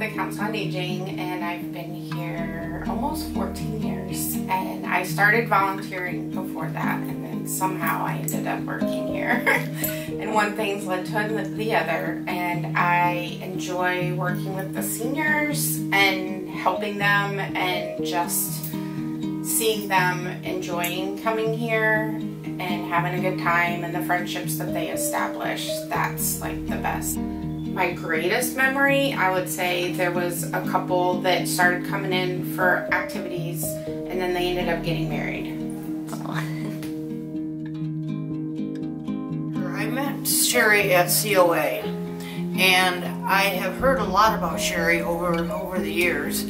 the Council on Aging, and I've been here almost 14 years. And I started volunteering before that, and then somehow I ended up working here. And one thing's led to the other, and I enjoy working with the seniors and helping them and just seeing them enjoying coming here and having a good time, and the friendships that they establish. That's like the best. My greatest memory, I would say there was a couple that started coming in for activities and then they ended up getting married. I met Sherry at COA, and I have heard a lot about Sherry over the years.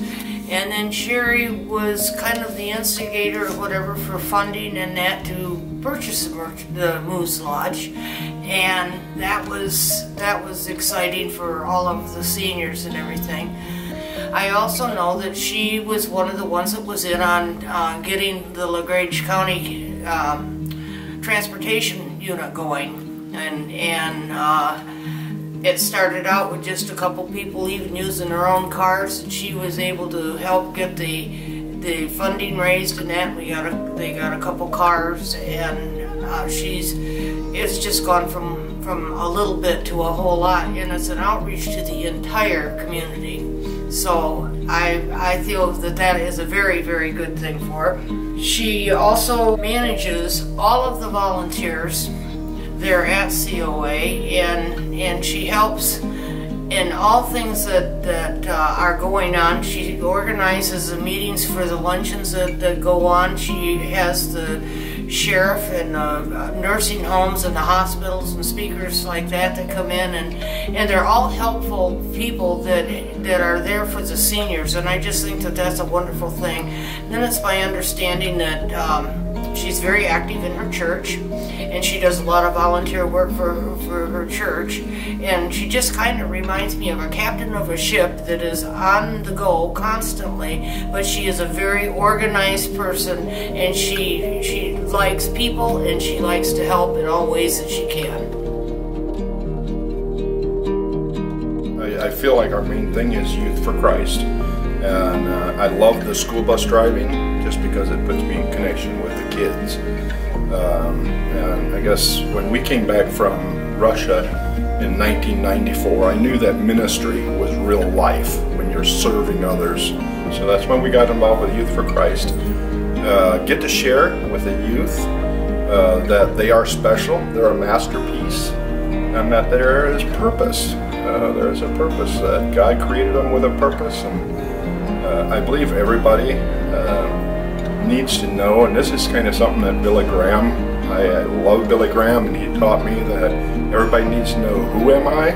And then Sherry was kind of the instigator or whatever for funding and that to purchase the Moose Lodge, and that was exciting for all of the seniors and everything. I also know that she was one of the ones that was in on getting the LaGrange County transportation unit going, and it started out with just a couple people even using their own cars, and she was able to help get the funding raised and that. They got a couple cars, and it's just gone from a little bit to a whole lot, and it's an outreach to the entire community. So I feel that is a very, very good thing for her. She also manages all of the volunteers there at COA, and she helps in all things that are going on. She organizes the meetings for the luncheons that go on. She has the sheriff and nursing homes and the hospitals and speakers like that come in, and they're all helpful people that are there for the seniors, and I just think that that's a wonderful thing. And then it's my understanding that she's very active in her church, and she does a lot of volunteer work for her church, and she just kind of reminds me of a captain of a ship that is on the go constantly, but she is a very organized person, and she likes people, and she likes to help in all ways that she can. I feel like our main thing is Youth for Christ, and I love the school bus driving just because it puts me in connection with the kids. And I guess when we came back from Russia in 1994, I knew that ministry was real life when you're serving others. So that's when we got involved with Youth for Christ. Get to share with the youth that they are special, they're a masterpiece, and that there is purpose. There is a purpose, that God created them with a purpose, and I believe everybody needs to know, and this is kind of something that Billy Graham, I love Billy Graham, and he taught me that everybody needs to know, who am I,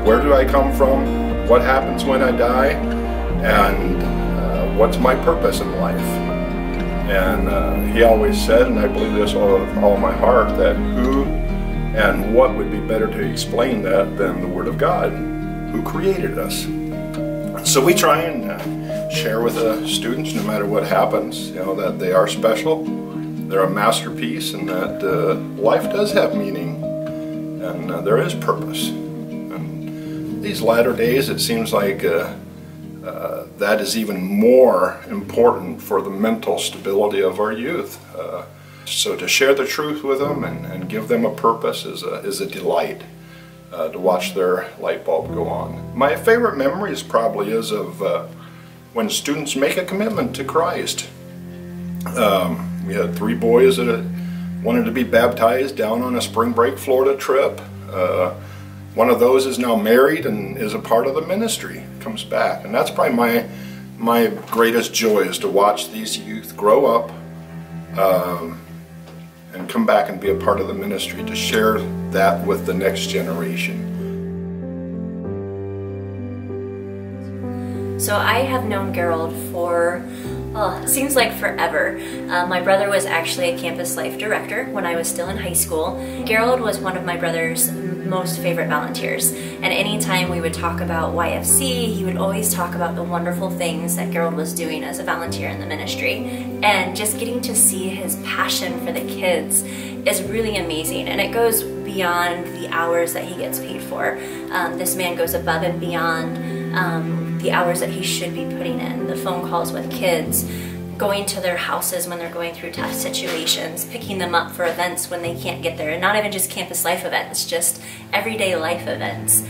where do I come from, what happens when I die, and what's my purpose in life. And he always said, and I believe this with all my heart, that who and what would be better to explain that than the Word of God, who created us. So we try and share with the students, no matter what happens, that they are special, they're a masterpiece, and that life does have meaning, and there is purpose. And these latter days, it seems like that is even more important for the mental stability of our youth. So to share the truth with them and give them a purpose is a delight. To watch their light bulb go on. My favorite memories probably is of when students make a commitment to Christ. We had 3 boys that wanted to be baptized down on a spring break Florida trip. One of those is now married and is a part of the ministry, comes back. And that's probably my greatest joy, is to watch these youth grow up and come back and be a part of the ministry, to share that with the next generation. So I have known Gerald for, it seems like forever. My brother was actually a campus life director when I was still in high school. Gerald was one of my brother's most favorite volunteers, and anytime we would talk about YFC, he would always talk about the wonderful things that Gerald was doing as a volunteer in the ministry, and just getting to see his passion for the kids is really amazing, and it goes beyond the hours that he gets paid for. This man goes above and beyond the hours that he should be putting in, the phone calls with kids, going to their houses when they're going through tough situations, picking them up for events when they can't get there, and not even just campus life events, just everyday life events.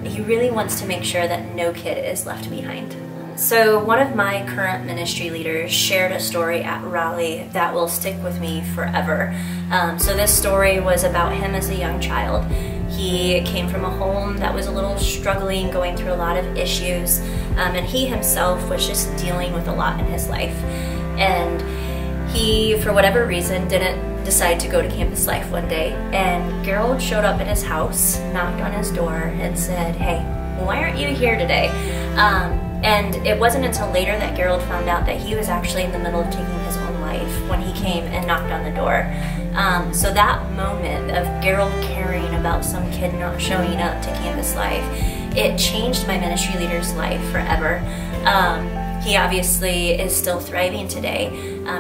He really wants to make sure that no kid is left behind. So one of my current ministry leaders shared a story at Raleigh that will stick with me forever. So this story was about him as a young child. He came from a home that was a little struggling, going through a lot of issues, and he himself was just dealing with a lot in his life. And he, for whatever reason, didn't decide to go to campus life one day, and Gerald showed up at his house, knocked on his door, and said, "Hey, why aren't you here today?" And it wasn't until later that Gerald found out that he was actually in the middle of taking his own life when he came and knocked on the door. So that moment of Gerald caring about some kid not showing up to campus life, it changed my ministry leader's life forever. He obviously is still thriving today.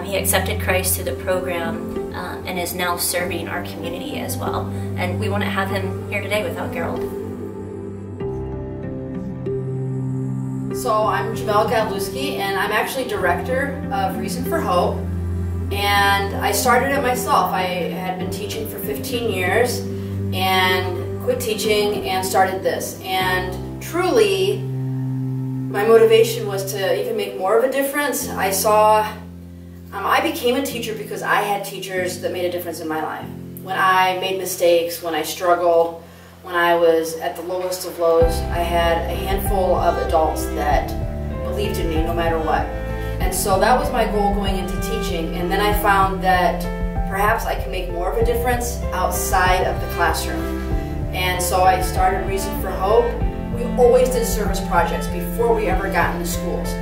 He accepted Christ through the program and is now serving our community as well. And we wouldn't have him here today without Gerald. So I'm Jamel Gadlewski, and I'm actually director of Reason for Hope. And I started it myself. I had been teaching for 15 years and quit teaching and started this. And truly, my motivation was to even make more of a difference. I saw, I became a teacher because I had teachers that made a difference in my life. When I made mistakes, when I struggled, when I was at the lowest of lows, I had a handful of adults that believed in me no matter what. And so that was my goal going into teaching. And then I found that perhaps I can make more of a difference outside of the classroom. And so I started Reason for Hope. We always did service projects before we ever got into schools.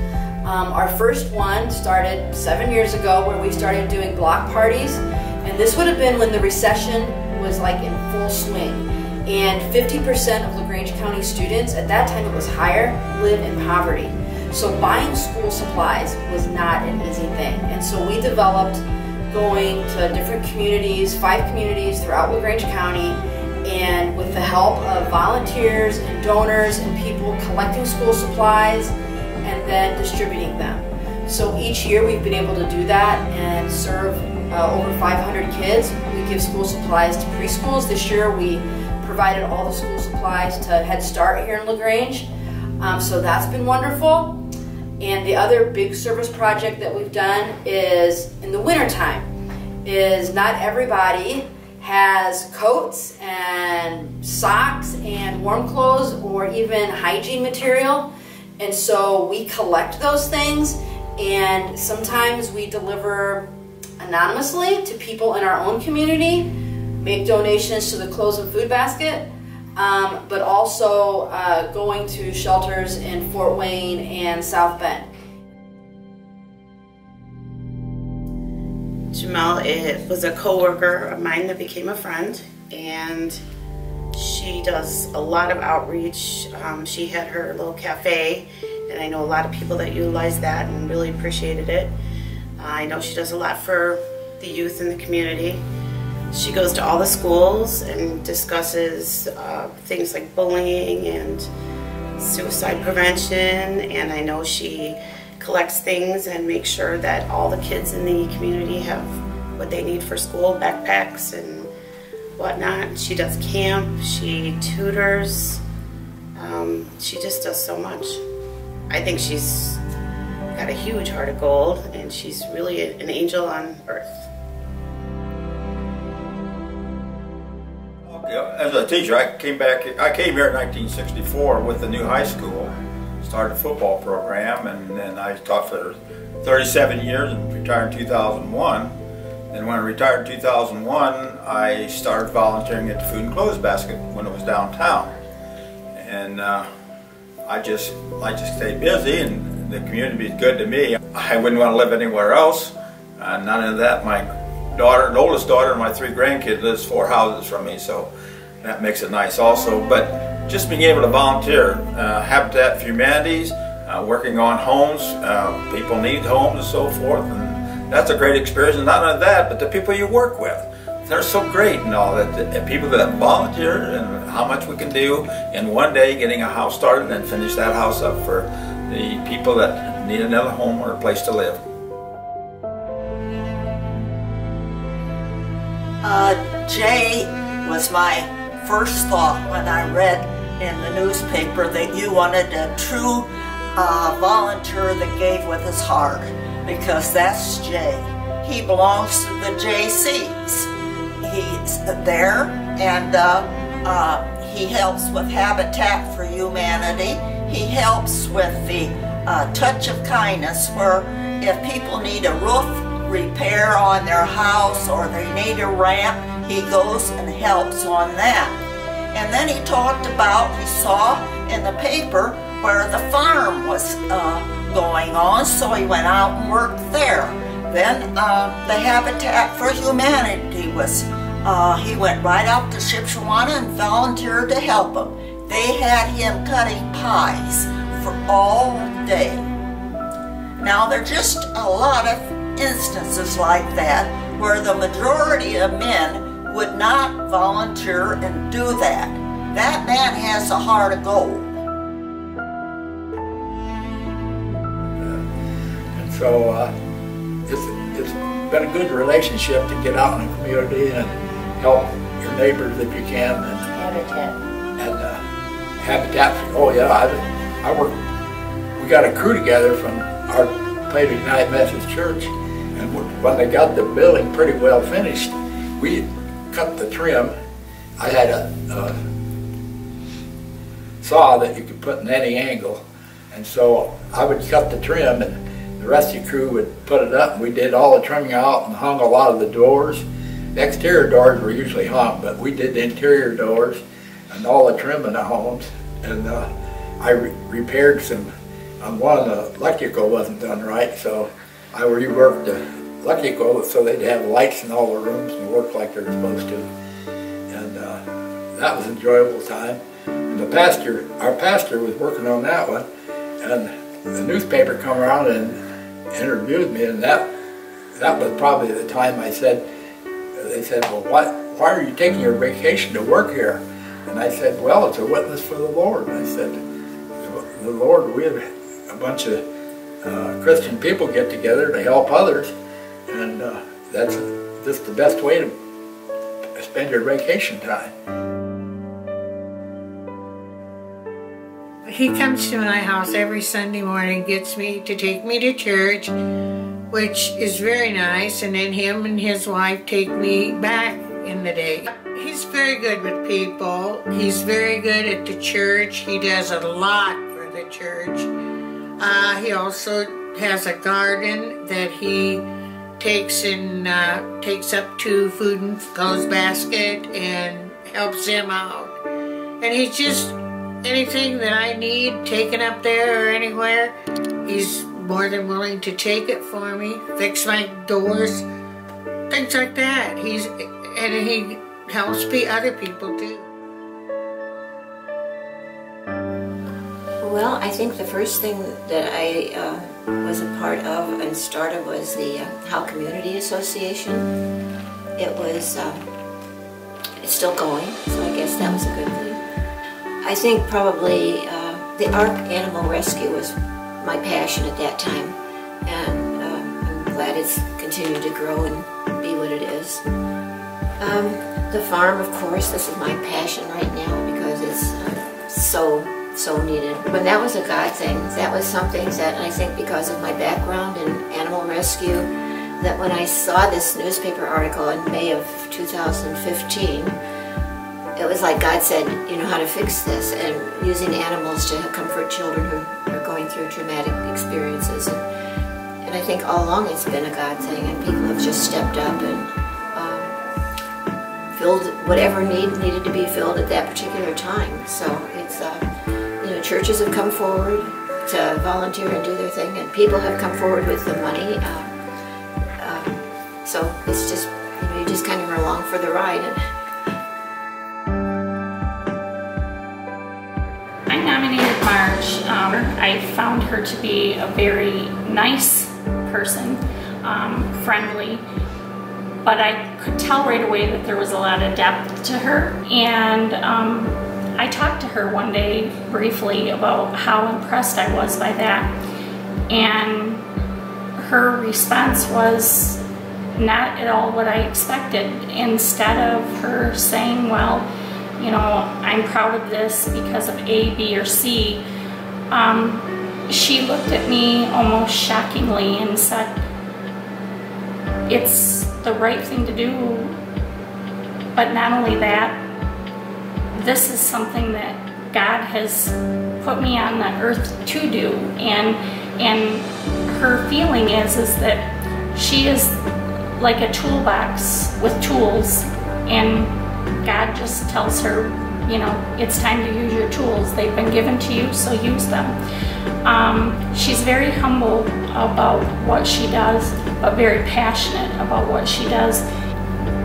Our first one started 7 years ago, where we started doing block parties. And this would have been when the recession was like in full swing. And 50% of LaGrange County students, at that time it was higher, live in poverty. So buying school supplies was not an easy thing. And so we developed going to different communities, 5 communities throughout LaGrange County, and with the help of volunteers and donors and people collecting school supplies and then distributing them. So each year we've been able to do that and serve over 500 kids. We give school supplies to preschools. This year we provided all the school supplies to Head Start here in LaGrange. So that's been wonderful. And the other big service project that we've done is in the wintertime. Is not everybody has coats and socks and warm clothes or even hygiene material. And so we collect those things, and sometimes we deliver anonymously to people in our own community, make donations to the clothes and food basket, but also going to shelters in Fort Wayne and South Bend. Jamel was a co-worker of mine that became a friend, and she does a lot of outreach. She had her little cafe, and I know a lot of people that utilized that and really appreciated it. I know she does a lot for the youth in the community. She goes to all the schools and discusses things like bullying and suicide prevention, and I know she collects things and makes sure that all the kids in the community have what they need for school, backpacks and whatnot. She does camp, she tutors, she just does so much. I think she's got a huge heart of gold, and she's really an angel on earth. As a teacher, I came here in 1964 with the new high school, started a football program, and then I taught for 37 years and retired in 2001. And when I retired in 2001, I started volunteering at the Food and Clothes Basket when it was downtown. And I just stayed busy, and the community was good to me. I wouldn't want to live anywhere else. None of that. My daughter, the oldest daughter, and my 3 grandkids lives 4 houses from me, so that makes it nice also. But just being able to volunteer, Habitat for Humanities, working on homes, people need homes and so forth, and that's a great experience. And not only that, but the people you work with, they're so great and all that, the people that volunteer and how much we can do in one day getting a house started and finish that house up for the people that need another home or a place to live. Jay was my first thought when I read in the newspaper that you wanted a true volunteer that gave with his heart, because that's Jay. He belongs to the JCs. He's there, and he helps with Habitat for Humanity. He helps with the touch of kindness, where if people need a roof repair on their house or they need a ramp, he goes and helps on that. And then he talked about, he saw in the paper where the farm was going on, so he went out and worked there. Then the Habitat for Humanity was, he went right out to Shipshewana and volunteered to help them. They had him cutting pies for all day. Now there are just a lot of instances like that where the majority of men would not volunteer and do that. That man has a heart of gold. And so it's been a good relationship to get out in the community and help your neighbors if you can. And Habitat. Oh yeah, I work. We got a crew together from our Plato United Methodist Church, and when they got the building pretty well finished, we cut the trim. I had a saw that you could put in any angle, and so I would cut the trim, and the rest of the crew would put it up, and we did all the trimming out and hung a lot of the doors. The exterior doors were usually hung, but we did the interior doors and all the trim in the homes. And I repaired some, one of the electrical wasn't done right, so I reworked the electrical so they'd have lights in all the rooms and work like they're supposed to. And that was an enjoyable time. And our pastor was working on that one, and the newspaper come around and interviewed me, and that was probably the time they said, well, why are you taking your vacation to work here? And I said, well, it's a witness for the Lord. And I said, the Lord, we have a bunch of Christian people get together to help others, and that's just the best way to spend your vacation time. He comes to my house every Sunday morning, gets me to take me to church, which is very nice, and then him and his wife take me back in the day. He's very good with people. He's very good at the church. He does a lot for the church. He also has a garden that he takes up to Food and Goes Basket and helps them out. And he's just, anything that I need taken up there or anywhere, he's more than willing to take it for me, fix my doors, things like that. And he helps other people too. Well, I think the first thing that I was a part of and started was the How Community Association. It was, it's still going, so I guess that was a good thing. I think probably the ARC Animal Rescue was my passion at that time, and I'm glad it's continued to grow and be what it is. The farm, of course, this is my passion right now because it's so needed. But that was a God thing. That was something that I think because of my background in animal rescue, that when I saw this newspaper article in May of 2015, it was like God said, you know how to fix this, and using animals to comfort children who are going through traumatic experiences. And I think all along it's been a God thing, and people have just stepped up and filled whatever needed to be filled at that particular time. So it's, you know, churches have come forward to volunteer and do their thing, and people have come forward with the money. So it's just, you know, you just kind of are along for the ride. I nominated Marge. I found her to be a very nice person, friendly, but I could tell right away that there was a lot of depth to her. And I talked to her one day briefly about how impressed I was by that. And her response was not at all what I expected. Instead of her saying, well, you know, I'm proud of this because of A, B, or C, she looked at me almost shockingly and said, it's the right thing to do, but not only that, this is something that God has put me on the earth to do. And her feeling is that she is like a toolbox with tools, and God just tells her, you know, it's time to use your tools. They've been given to you, so use them. She's very humble about what she does, but very passionate about what she does.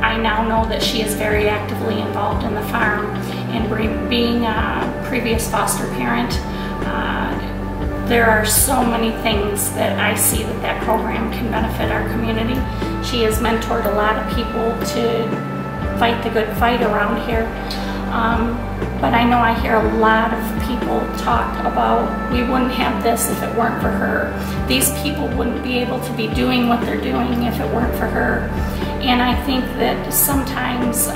I now know that she is very actively involved in the farm, and being a previous foster parent, there are so many things that I see that program can benefit our community. She has mentored a lot of people to fight the good fight around here. But I know I hear a lot of people talk about, we wouldn't have this if it weren't for her. These people wouldn't be able to be doing what they're doing if it weren't for her. And I think that sometimes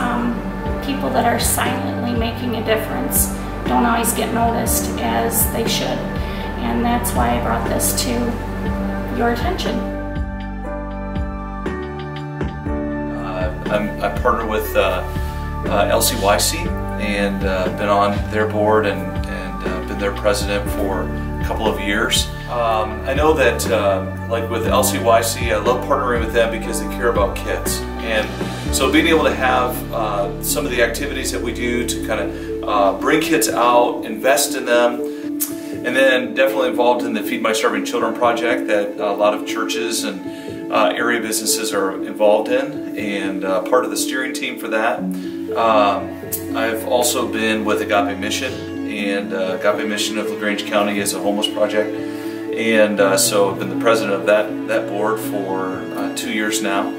people that are silently making a difference don't always get noticed as they should. And that's why I brought this to your attention. I partner with LCYC and been on their board and been their president for a couple of years. I know that like with LCYC, I love partnering with them because they care about kids. And so being able to have some of the activities that we do to kind of bring kids out, invest in them, and then definitely involved in the Feed My Starving Children project that a lot of churches and area businesses are involved in, and part of the steering team for that. I've also been with Agape Mission, and Agape Mission of LaGrange County is a homeless project, and so I've been the president of that board for 2 years now.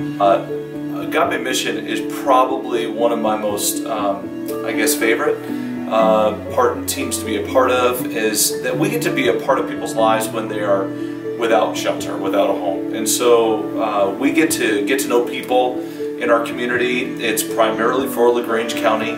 Agape Mission is probably one of my most, I guess, favorite teams to be a part of, is that we get to be a part of people's lives when they are without shelter, without a home. And so we get to know people in our community. It's primarily for LaGrange County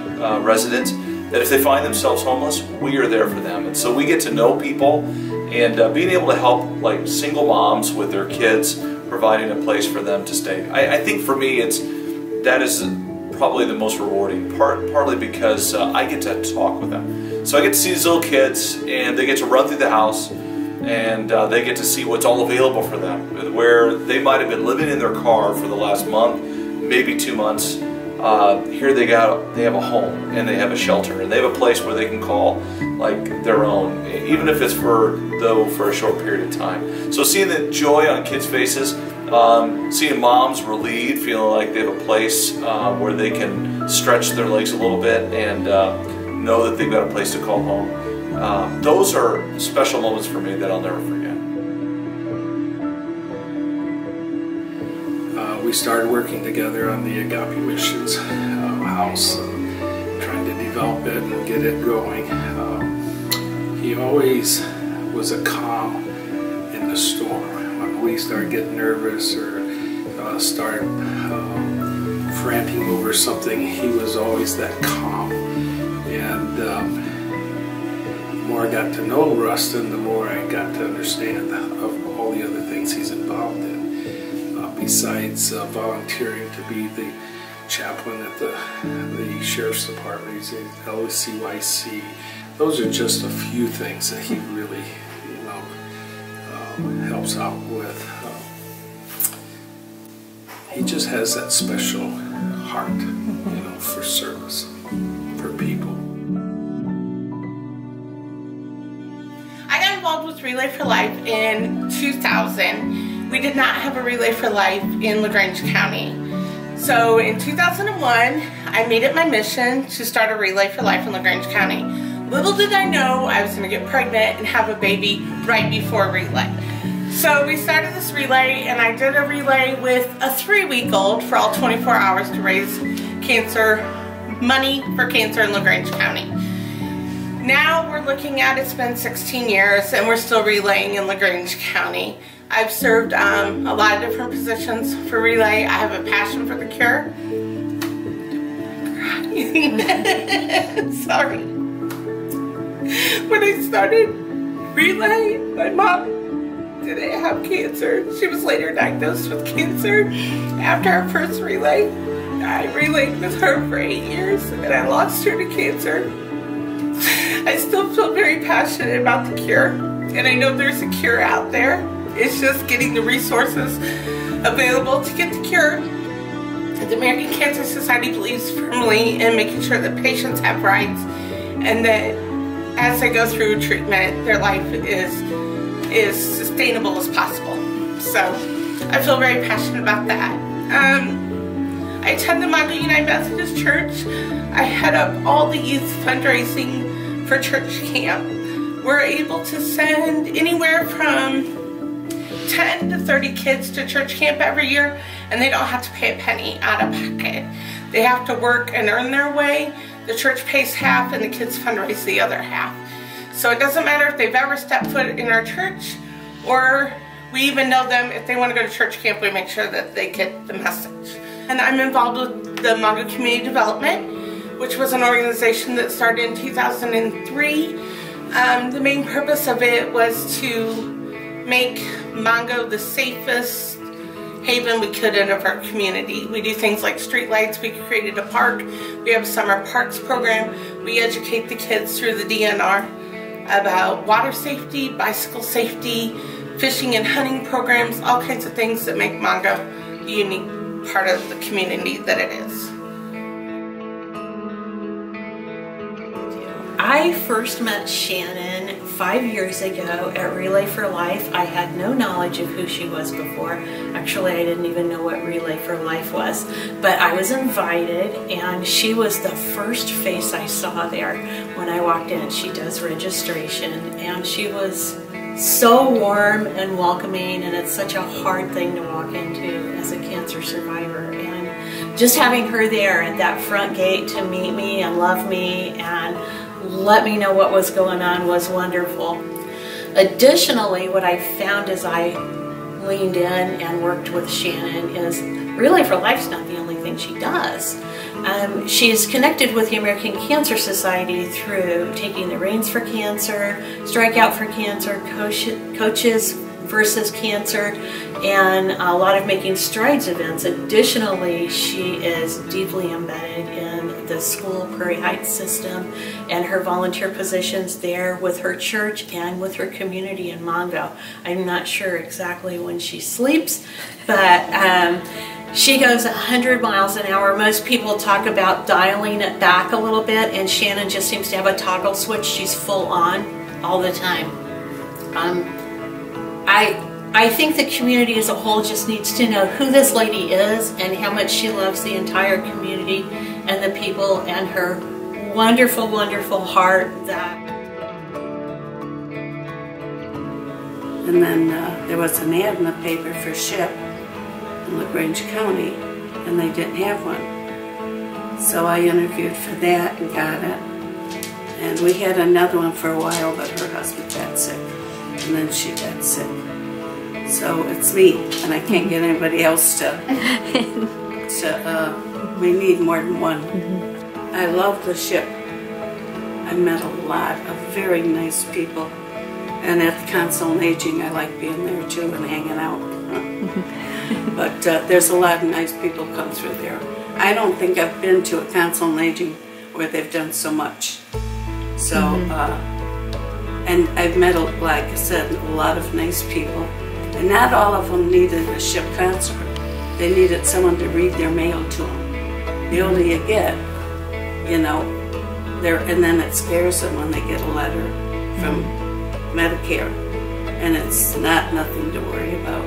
residents, that if they find themselves homeless, we are there for them. And so we get to know people, and being able to help like single moms with their kids, providing a place for them to stay. I think for me that is probably the most rewarding part, partly because I get to talk with them. So I get to see these little kids, and they get to run through the house, and they get to see what's all available for them, where they might have been living in their car for the last month, maybe 2 months. Here they have a home, and they have a shelter, and they have a place where they can call like their own, even if it's for a short period of time. So seeing the joy on kids' faces, seeing moms relieved, feeling like they have a place where they can stretch their legs a little bit and know that they've got a place to call home. Those are special moments for me that I'll never forget. We started working together on the Agape Missions house, trying to develop it and get it going. He always was a calm in the storm. When we start getting nervous or start frantic over something, he was always that calm. And the more I got to know Rustin, the more I got to understand of all the other things he's involved in. Besides volunteering to be the chaplain at the Sheriff's Department, he's in LCYC. Those are just a few things that he really, helps out with. He just has that special heart, for service, for people. I got involved with Relay for Life in 2000. We did not have a Relay for Life in LaGrange County. So in 2001, I made it my mission to start a Relay for Life in LaGrange County. Little did I know I was going to get pregnant and have a baby right before Relay. So we started this relay, and I did a relay with a 3-week-old for all 24 hours to raise money for cancer in LaGrange County. Now we're looking at, it's been 16 years and we're still relaying in LaGrange County. I've served a lot of different positions for relay. I have a passion for the cure. Sorry. When I started relay, my mom didn't have cancer. She was later diagnosed with cancer. After our first relay, I relayed with her for 8 years and I lost her to cancer. I still feel very passionate about the cure, and I know there's a cure out there. It's just getting the resources available to get the cure. The American Cancer Society believes firmly in making sure that patients have rights and that as they go through treatment, their life is sustainable as possible. So I feel very passionate about that. I attend the Mongo United Methodist Church. I head up all the youth fundraising for church camp. We're able to send anywhere from 10 to 30 kids to church camp every year, and they don't have to pay a penny out of pocket. They have to work and earn their way. The church pays half and the kids fundraise the other half. So it doesn't matter if they've ever stepped foot in our church, or we even know them. If they want to go to church camp, we make sure that they get the message. And I'm involved with the Mongo Community Development, which was an organization that started in 2003. The main purpose of it was to make Mongo the safest haven we could in our community. We do things like street lights. We created a park. We have a summer parks program. We educate the kids through the DNR about water safety, bicycle safety, fishing and hunting programs, all kinds of things that make Mongo the unique part of the community that it is. I first met Shannon 5 years ago at Relay for Life. I had no knowledge of who she was before. Actually, I didn't even know what Relay for Life was. But I was invited, and she was the first face I saw there when I walked in. She does registration, and she was so warm and welcoming, and it's such a hard thing to walk into as a cancer survivor. And just having her there at that front gate to meet me and love me and let me know what was going on was wonderful. Additionally, what I found as I leaned in and worked with Shannon is Relay for Life's not the only thing she does. She's connected with the American Cancer Society through Taking the Reins for Cancer, Strike Out for Cancer, Coaches versus Cancer, and a lot of Making Strides events. Additionally, she is deeply embedded in the school Prairie Heights system and her volunteer positions there with her church and with her community in Mongo. I'm not sure exactly when she sleeps, but she goes 100 miles an hour. Most people talk about dialing it back a little bit, and Shannon just seems to have a toggle switch. She's full on all the time. I think the community as a whole just needs to know who this lady is and how much she loves the entire community and the people and her wonderful, wonderful heart. And then there was an ad in the paper for SHIP in LaGrange County, and they didn't have one. So I interviewed for that and got it. And we had another one for a while, but her husband got sick, and then she got sick. So it's me, and I can't get anybody else to we need more than one. I love the SHIP. I met a lot of very nice people. And at the Council on Aging, I like being there too and hanging out. But there's a lot of nice people come through there. I don't think I've been to a Council on Aging where they've done so much. So, and I've met, like I said, a lot of nice people. And not all of them needed a SHIP concert. They needed someone to read their mail to them. The older you get, you know, and then it scares them when they get a letter from Medicare. And it's nothing to worry about.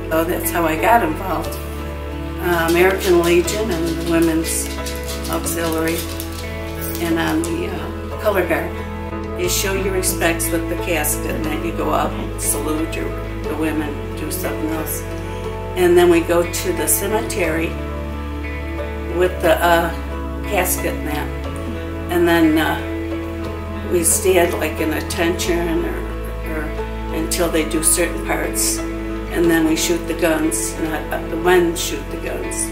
But, oh, that's how I got involved. American Legion and the Women's Auxiliary, and on the color guard. You show your respects with the casket, and then you go out and salute your the women do something else. And then we go to the cemetery with the casket and that. And then we stand like in attention or until they do certain parts. And then we shoot the guns, not the men shoot the guns.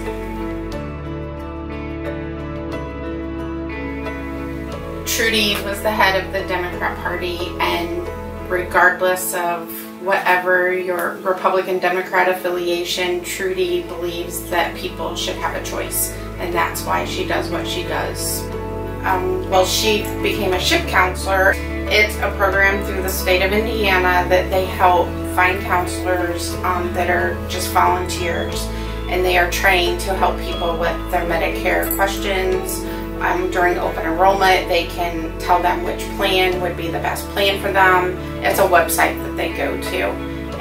Trudy was the head of the Democrat Party, and regardless of whatever your Republican-Democrat affiliation, Trudy believes that people should have a choice, and that's why she does what she does. Well, she became a SHIP counselor. It's a program through the state of Indiana that they help find counselors that are just volunteers, and they are trained to help people with their Medicare questions. During open enrollment, they can tell them which plan would be the best plan for them. It's a website that they go to,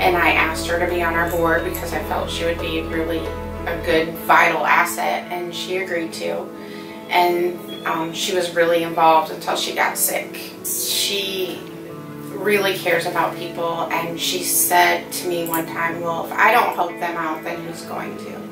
and I asked her to be on our board because I felt she would be really a good, vital asset, and she agreed to. And she was really involved until she got sick. She really cares about people, and she said to me one time, well, if I don't help them out, then who's going to?